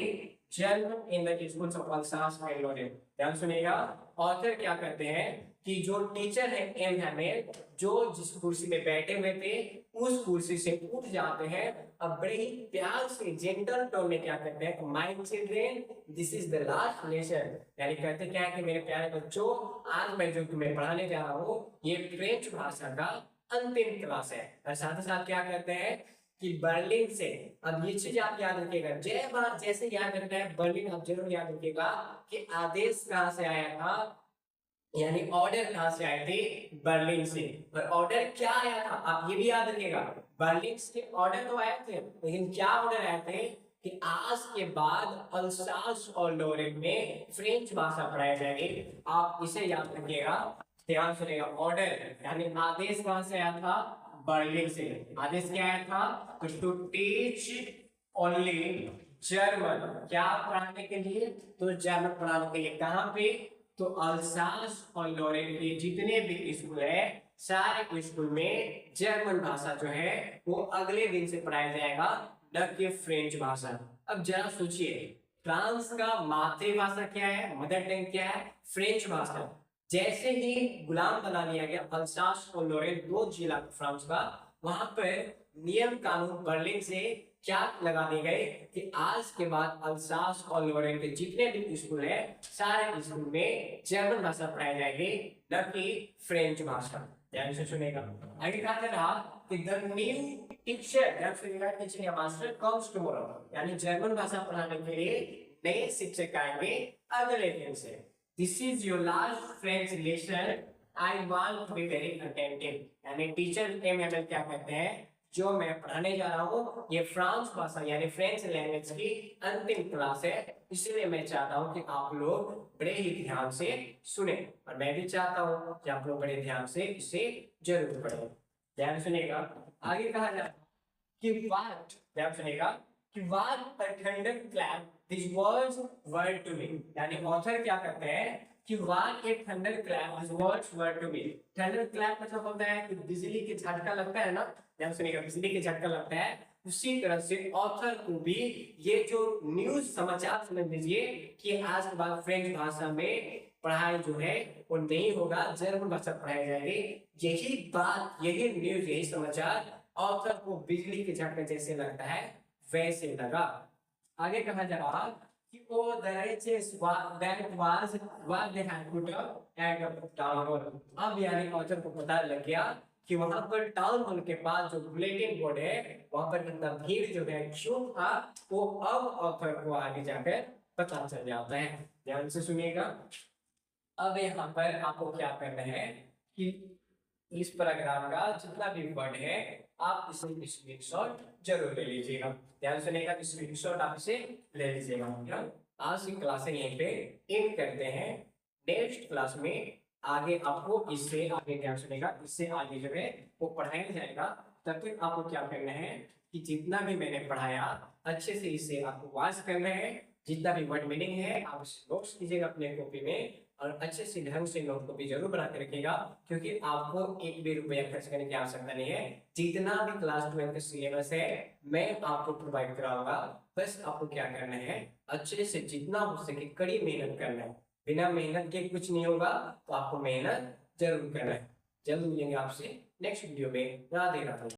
German in the schools of Alsace and Lorraine." ध्यान सुनिएगा, author क्या करते हैं कि जो teacher है M Hamel, जो जिस कुर्सी में बैठे हुए थे उस कुर्सी से उठ जाते हैं, अब बड़े ही प्यार से जेंटल टोन में क्या कहते हैं, my children this is the last lesson. यानी कहते क्या है कि मेरे प्यारे बच्चों, आज मैं जो तुम्हें पढ़ाने जा रहा हूँ ये फ्रेंच भाषा का अंतिम क्लास है। और साथ ही साथ क्या कहते हैं कि बर्लिन से, अब ये चीज आप याद रखिएगा, जय बार जैसे याद रखना है बर्लिन, आप जरूर याद रखिएगा कि आदेश कहां से आया था, यानी ऑर्डर कहां से आए थे, बर्लिन से। और ऑर्डर क्या आया था आप ये भी याद रखिएगा, बर्लिन से ऑर्डर तो आए थे, लेकिन क्या ऑर्डर आए थे कि आज के बाद अल्सास और लोरेन में फ्रेंच भाषा पढ़ाई जाएगी। आप इसे याद रखिएगा, ध्यान सुनिएगा। ऑर्डर यानी आदेश कहां से आया था, बर्लिन से। आदेश क्या आया था, टू टीच ओनली जर्मन, क्या पढ़ाने के लिए, तो जर्मन पढ़ाने के लिए। कहां पे, तो अल्सास और लोरेन के जितने भी स्कूल है सारे स्कूल में जर्मन भाषा जो है वो अगले दिन से पढ़ाया जाएगा, न कि फ्रेंच भाषा। अब जरा सोचिए, फ्रांस का मातृभाषा क्या है, मदर टंग क्या है, फ्रेंच भाषा। जैसे ही गुलाम बना लिया गया अल्सास और लोरेन, दो जिला फ्रांस का, वहां पर नियम कानून बर्लिन से क्या लगा दिए गए कि आज के बाद अल्सास और लोरेन के जितने भी स्कूल है सारे स्कूल में जर्मन भाषा पढ़ाई जाएगी, न कि फ्रेंच भाषा। ध्यान से सुनेगा। आगे कहा जा रहा कि the new teacher master comes tomorrow, यानी जर्मन भाषा पढ़ाने के लिए नए शिक्षक आएंगे अगले दिन से। This is your last French lesson, I want to be very attentive, यानी टीचर एमएमएल क्या कहते हैं, जो मैं पढ़ाने जा रहा हूँ ये फ्रांस भाषा यानी फ्रेंच लैंग्वेज की अंतिम क्लास है, इसलिए मैं चाहता हूँ कि आप लोग बड़े ही ध्यान से सुने, और मैं भी चाहता हूँ कि आप लोग बड़े ध्यान से इसे जरूर पढ़ें। ध्यान सुनेगा। आगे कहा जाता है कि व्हाट, ध्यान सुनेगा, कि what a thunderclap this words word to me, यानी ऑथर क्या कहते हैं कि what a thunderclap this words word to me. Thunderclap मतलब होता है कि बिजली के झटका लगता है ना, ध्यान सुनिएगा, बिजली के झटका लगता है, उसी तरह से ऑथर को भी ये जो न्यूज समाचार समझ लीजिए कि आज के बाद फ्रेंच भाषा में पढ़ाई जो है वो नहीं होगा, जर्मन भाषा पढ़ाई जाएगी। यही बात, यही न्यूज, यही समाचार ऑथर को बिजली के झटके जैसे लगता है वैसे लगा। आगे कहा जा रहा कि ओ the riches that was what they had put up at the town hall। अब यानी ऑथर को पता लग गया कि वहां पर टाउन हॉल के पास जो बुलेटिन बोर्ड है वहां पर इतना भीड़ जो है क्यों था, वो अब ऑथर को आगे जाकर पता चल जाता है। ध्यान से सुनिएगा। अब यहाँ पर आपको क्या करना है कि इस पैराग्राफ का जितना भी वर्ड है आप इसे स्क्रीनशॉट जरूर ले लीजिएगा। ध्यान सुनिएगा, स्क्रीनशॉट आप इसे ले लीजिएगा। आज की क्लास यहीं पे एंड करते हैं। नेक्स्ट क्लास में आगे आपको इससे आगे, ध्यान सुनेगा, इससे आगे जो है वो पढ़ाया जाएगा। तब तक आपको क्या करना है कि जितना भी मैंने पढ़ाया अच्छे से इसे आपको वाच करना है, जितना भी वर्ड मीनिंग है आप इसे नोट्स कीजिएगा अपने कॉपी में, और अच्छे से ढंग से नोट कॉपी जरूर बना के रखिएगा, क्योंकि आपको एक भी रुपया खर्च करने की आवश्यकता नहीं है। जितना भी क्लास 12 का सिलेबस है मैं आपको प्रोवाइड कराऊंगा, बस आपको क्या करना है अच्छे से जितना हो सके कड़ी मेहनत करना है। बिना मेहनत के कुछ नहीं होगा, तो आपको मेहनत जरूर करना है। जल्द मिलेंगे आपसे नेक्स्ट वीडियो में। राधे राधे।